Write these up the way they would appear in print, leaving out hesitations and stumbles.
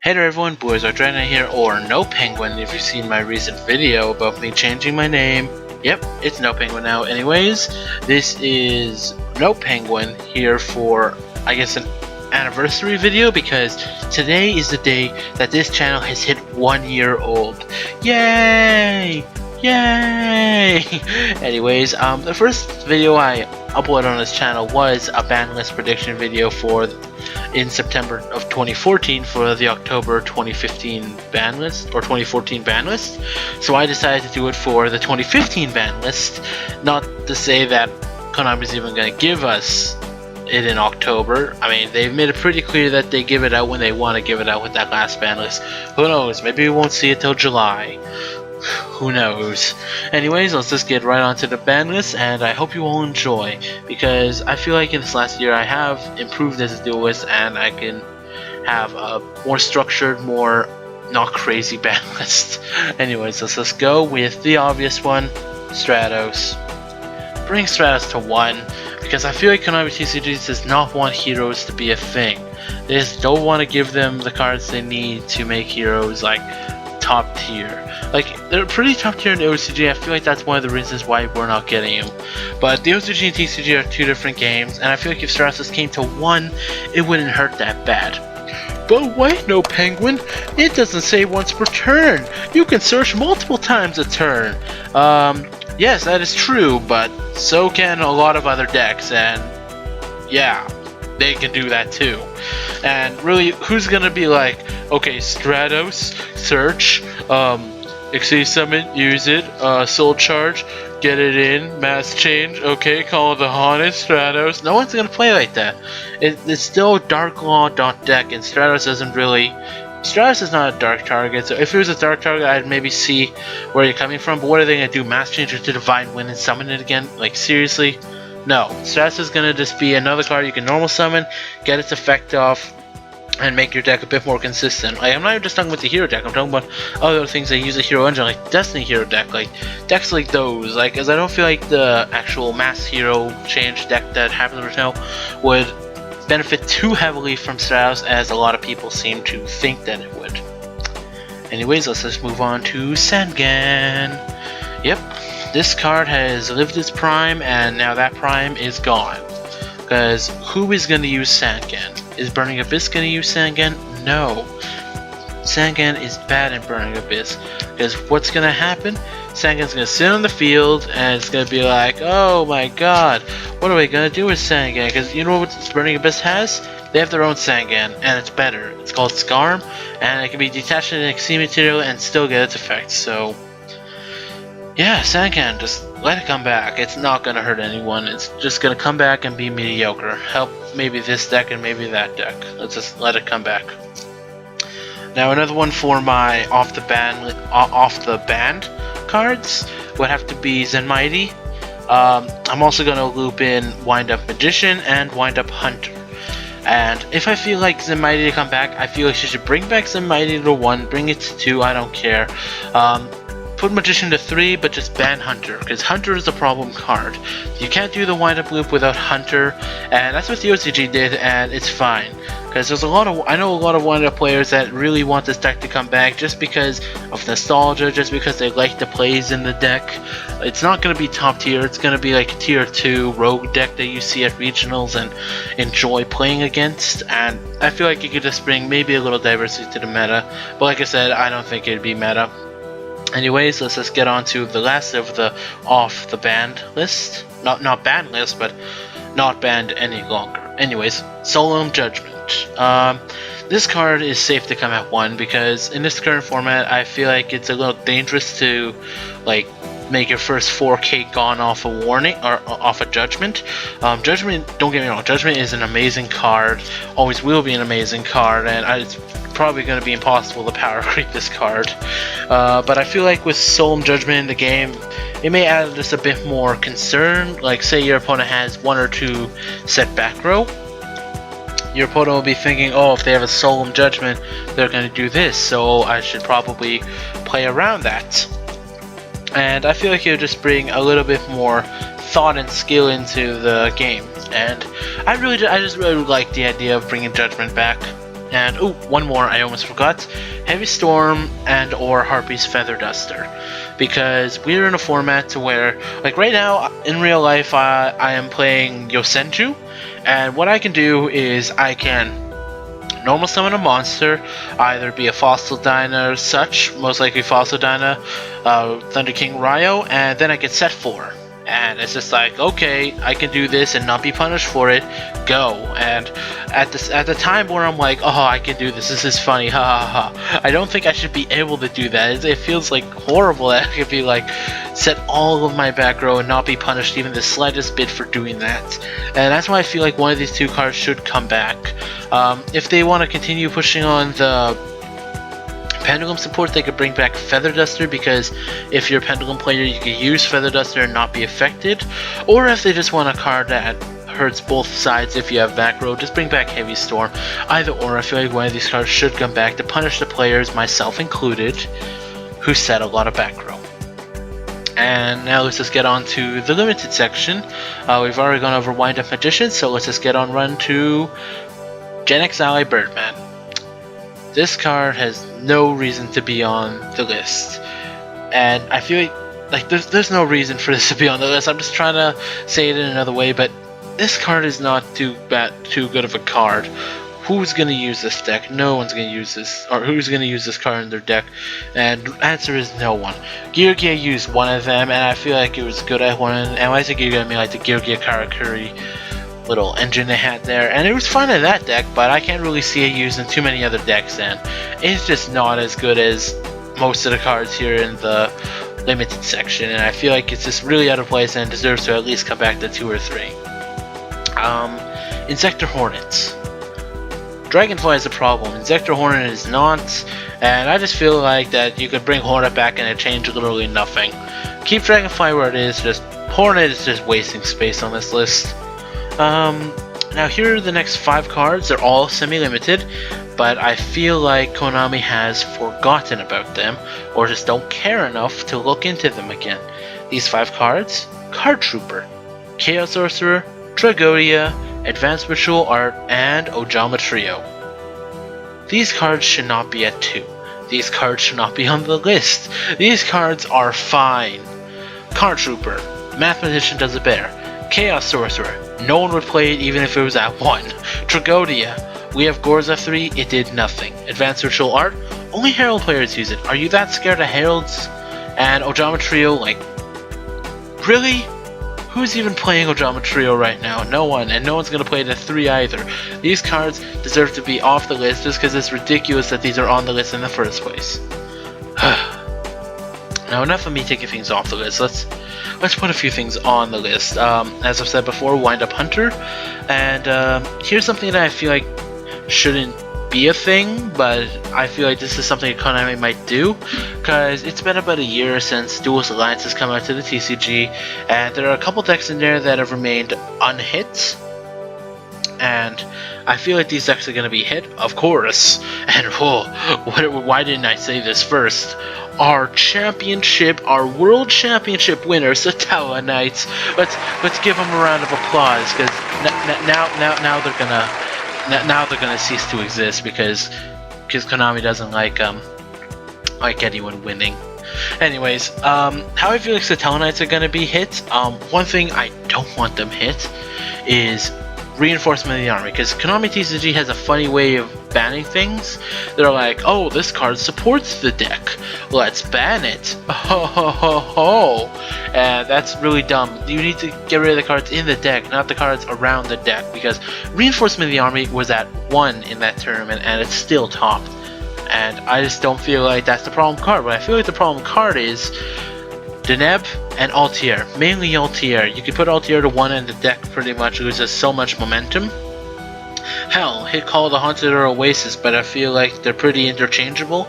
Hey there everyone, Boys are Dragon here, or Nopenguin if you've seen my recent video about me changing my name. Yep, it's Nopenguin now. Anyways, this is Nopenguin here for, I guess, an anniversary video, because today is the day that this channel has hit 1 year old. Yay! Yay! Anyways, the first video I uploaded on this channel was a Banlist prediction video in September of 2014 for the October 2015 Banlist, or 2014 Banlist. So I decided to do it for the 2015 Banlist, not to say that Konami's even going to give us it in October. I mean, they've made it pretty clear that they give it out when they want to give it out with that last Banlist. Who knows, maybe we won't see it till July. Who knows? Anyways, let's just get right onto the ban list, and I hope you all enjoy, because I feel like in this last year I have improved as a duelist, and I can have a more structured, more not crazy ban list. Anyways, let's just go with the obvious one, Stratos. Bring Stratos to 1, because I feel like Konami TCG does not want heroes to be a thing. They just don't want to give them the cards they need to make heroes like top tier. Like, they're pretty top tier in the OCG. I feel like that's one of the reasons why we're not getting them. But the OCG and TCG are two different games, and I feel like if Stratos came to 1, it wouldn't hurt that bad. But wait, Nopenguin, it doesn't say once per turn. You can search multiple times a turn. Yes, that is true, but so can a lot of other decks, and yeah, they can do that too. And really, who's gonna be like, okay, Stratos, search, Exceed Summon, use it, Soul Charge, get it in, Mass Change, okay, call the Haunted, Stratos. No one's gonna play like that. It's still Dark Law deck, and Stratos isn't really... Stratos is not a dark target, so if it was a dark target, I'd maybe see where you're coming from, but what are they gonna do, Mass Change to Divine Wind and summon it again? Like, seriously? No. Stratos is gonna just be another card you can normal summon, get its effect off, and make your deck a bit more consistent. Like, I'm not even just talking about the hero deck, I'm talking about other things that use a hero engine, like Destiny hero deck, like decks like those. Like, as I don't feel like the actual mass hero change deck that happens right now would benefit too heavily from Stratos, as a lot of people seem to think that it would. Anyways, let's just move on to Sangan. Yep, this card has lived its prime, and now that prime is gone. Because who is going to use Sangan? Is Burning Abyss going to use Sangan? No. Sangan is bad in Burning Abyss. Because what's going to happen? Sangan's going to sit on the field, and it's going to be like, oh my god, what are we going to do with Sangan? Because you know what Burning Abyss has? They have their own Sangan, and it's better. It's called Scarm, and it can be detached in Exceed material and still get its effects. So, yeah, Sangan, just let it come back. It's not going to hurt anyone. It's just going to come back and be mediocre. Help maybe this deck and maybe that deck. Let's just let it come back. Now, another one for my off the band cards would have to be Zenmighty. I'm also going to loop in Wind Up Magician and Wind Up Hunter. And if I feel like Zenmighty to come back, I feel like she should bring back Zenmighty to 1, bring it to 2, I don't care. Put Magician to 3, but just ban Hunter, because Hunter is a problem card. You can't do the wind-up loop without Hunter, and that's what the OCG did, and it's fine. Because there's I know a lot of wind-up players that really want this deck to come back just because of nostalgia, just because they like the plays in the deck. It's not going to be top tier, it's going to be like a tier 2 rogue deck that you see at regionals and enjoy playing against, and I feel like you could just bring maybe a little diversity to the meta, but like I said, I don't think it'd be meta. Anyways, let's just get on to the last of the off the banned list. Not banned list, but not banned any longer. Anyways, Solemn Judgment. This card is safe to come at 1, because in this current format, I feel like it's a little dangerous to like make your first 4K gone off a warning or off a Judgment. Judgment, don't get me wrong, Judgment is an amazing card, always will be an amazing card, and it's probably going to be impossible to power creep this card. But I feel like with Solemn Judgment in the game, it may add just a bit more concern. Like, say your opponent has 1 or 2 set back row, your opponent will be thinking, oh, if they have a Solemn Judgment, they're going to do this, so I should probably play around that. And I feel like it'll just bring a little bit more thought and skill into the game. And I just really like the idea of bringing Judgment back. And one more I almost forgot: Heavy Storm and or Harpy's Feather Duster, because we're in a format to where, like right now in real life, I am playing Yosenju, and what I can do is I can normal summon a monster, either be a Fossil Dyna or such, most likely Fossil Dyna, Thunder King Ryo, and then I get set 4. And it's just like, okay, I can do this and not be punished for it, go. And at the time where I'm like, oh, I can do this is funny, ha ha ha, I don't think I should be able to do that. It feels like horrible that I could be like, set all of my back row and not be punished even the slightest bit for doing that. And that's why I feel like one of these 2 cards should come back. If they want to continue pushing on the Pendulum support, they could bring back Feather Duster, because if you're a Pendulum player, you could use Feather Duster and not be affected. Or if they just want a card that hurts both sides if you have back row, just bring back Heavy Storm. Either or, I feel like one of these cards should come back to punish the players, myself included, who set a lot of back row. And now let's just get on to the limited section. We've already gone over Wind Up Magician, so let's just get on run to Gen X Ally Birdman. This card has no reason to be on the list, and I feel like there's no reason for this to be on the list. I'm just trying to say it in another way, but this card is not too good of a card. Who's gonna use this deck? No one's gonna use this, or who's gonna use this card in their deck? And the answer is no one. Gear Gear used one of them, and I feel like it was good at one. And when I say Gear Gear, I mean like the Gear Gear Karakuri little engine they had there, and it was fun in that deck, but I can't really see it used in too many other decks, and it's just not as good as most of the cards here in the limited section, and I feel like it's just really out of place and deserves to at least come back to 2 or 3. Insector Hornets. Dragonfly is a problem, Insector Hornet is not, and I just feel like that you could bring Hornet back and it change literally nothing. Keep Dragonfly where it is, just Hornet is just wasting space on this list. Now here are the next 5 cards. They're all semi-limited, but I feel like Konami has forgotten about them, or just don't care enough to look into them again. These 5 cards: Card Trooper, Chaos Sorcerer, Tragodia, Advanced Ritual Art, and Ojama Trio. These cards should not be at 2. These cards should not be on the list. These cards are fine. Card Trooper, Mathematician does it better. Chaos Sorcerer, no one would play it even if it was at 1. Tragodia, we have Gorza 3, it did nothing. Advanced Ritual Art, only Herald players use it. Are you that scared of Heralds? And Ojama Trio, like, really? Who's even playing Ojama Trio right now? No one, and no one's gonna play it at 3 either. These cards deserve to be off the list just because it's ridiculous that these are on the list in the first place. Now enough of me taking things off the list. Let's put a few things on the list. As I've said before, Wind Up Hunter, and here's something that I feel like shouldn't be a thing, but I feel like this is something Konami might do, because it's been about a year since Duelist Alliance has come out to the TCG, and there are a couple decks in there that have remained unhit, and I feel like these decks are going to be hit, of course. And why didn't I say this first? Our world championship winner, Satella Knights. Let's give them a round of applause, because now they're gonna cease to exist because Konami doesn't like anyone winning. Anyways, how I feel like Satella Knights are gonna be hit. One thing I don't want them hit is Reinforcement of the Army, because Konami TCG has a funny way of banning things. They're like, oh, this card supports the deck, let's ban it. Ho ho ho ho. And that's really dumb. You need to get rid of the cards in the deck, not the cards around the deck, because Reinforcement of the Army was at 1 in that tournament and it's still topped. And I just don't feel like that's the problem card. What I feel like the problem card is Deneb and Altier, mainly Altier. You could put Altier to 1 and the deck pretty much loses so much momentum. Hell, hit Call of the Haunted or Oasis, but I feel like they're pretty interchangeable,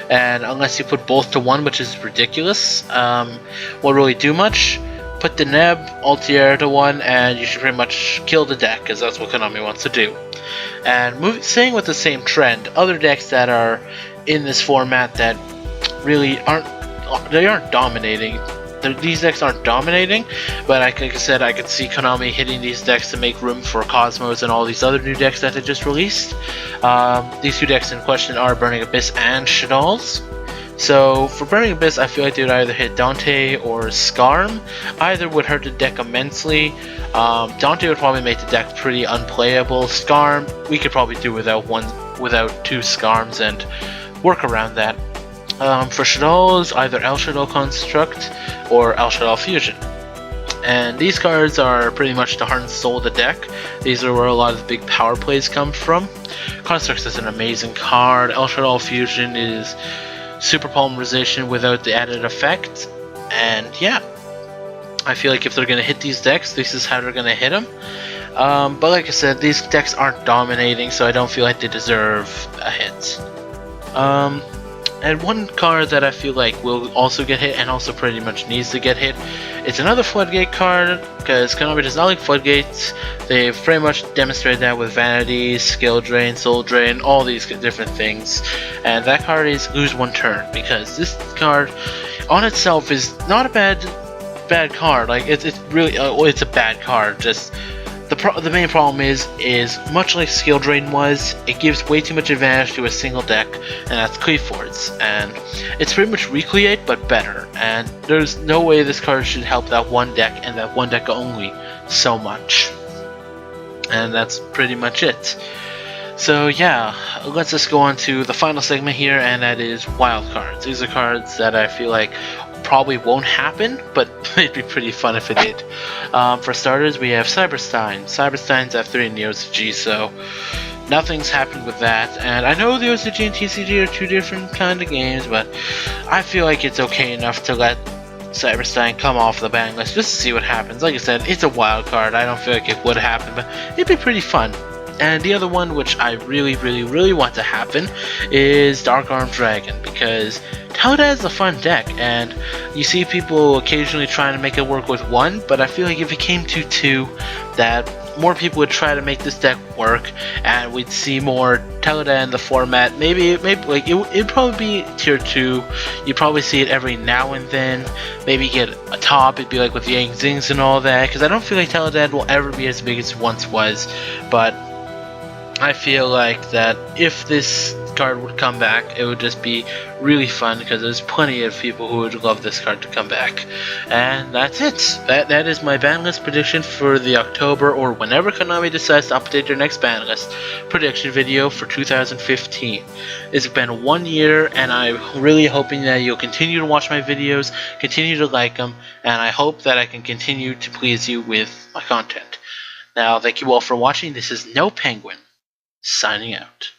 and unless you put both to 1, which is ridiculous, won't really do much. Put Deneb, Altier to 1, and you should pretty much kill the deck, because that's what Konami wants to do. And staying with the same trend, other decks that are in this format that really aren't dominating, these decks aren't dominating, but like I said, I could see Konami hitting these decks to make room for Cosmos and all these other new decks that they just released. These two decks in question are Burning Abyss and Shadow's. So for Burning Abyss, I feel like they would either hit Dante or Skarm. Either would hurt the deck immensely. Dante would probably make the deck pretty unplayable. Skarm, we could probably do without two Skarms and work around that. For Shadow's, either El Shadow Construct or El Shadow Fusion. And these cards are pretty much the heart and soul of the deck. These are where a lot of the big power plays come from. Construct is an amazing card. El Shadow Fusion is super polymerization without the added effect, and yeah, I feel like if they're going to hit these decks, this is how they're going to hit them. But like I said, these decks aren't dominating, so I don't feel like they deserve a hit. And one card that I feel like will also get hit, and also pretty much needs to get hit, it's another Floodgate card, because Konami does not like Floodgates. They've pretty much demonstrated that with Vanity, Skill Drain, Soul Drain, all these different things. And that card is Lose One Turn, because this card on itself is not a bad card. Like it's really it's a bad card. Just the main problem is much like Skill Drain was, it gives way too much advantage to a single deck, and that's Cleafords. And it's pretty much Recreate, but better. And there's no way this card should help that one deck, and that one deck only, so much. And that's pretty much it. So yeah, let's just go on to the final segment here, and that is wild cards. These are cards that I feel like probably won't happen, but it'd be pretty fun if it did. For starters, we have Cyberstein. Cyberstein's F3 in the OCG, so nothing's happened with that. And I know the OCG and TCG are two different kind of games, but I feel like it's okay enough to let Cyberstein come off the ban list just to see what happens. Like I said, it's a wild card. I don't feel like it would happen, but it'd be pretty fun. And the other one, which I really want to happen, is Dark Armed Dragon, because Talda is a fun deck, and you see people occasionally trying to make it work with one, but I feel like if it came to two, that more people would try to make this deck work, and we'd see more Talda in the format. Maybe like it'd probably be tier 2. You'd probably see it every now and then. Maybe get a top. It'd be like with the Yang Zings and all that, because I don't feel like Talda will ever be as big as it once was, but I feel like that if this card would come back, it would just be really fun, because there's plenty of people who would love this card to come back. And that's it. That is my ban list prediction for the October, or whenever Konami decides to update their next ban list prediction video for 2015. It's been 1 year, and I'm really hoping that you'll continue to watch my videos, continue to like them, and I hope that I can continue to please you with my content. Now, thank you all for watching. This is Nopenguin, signing out.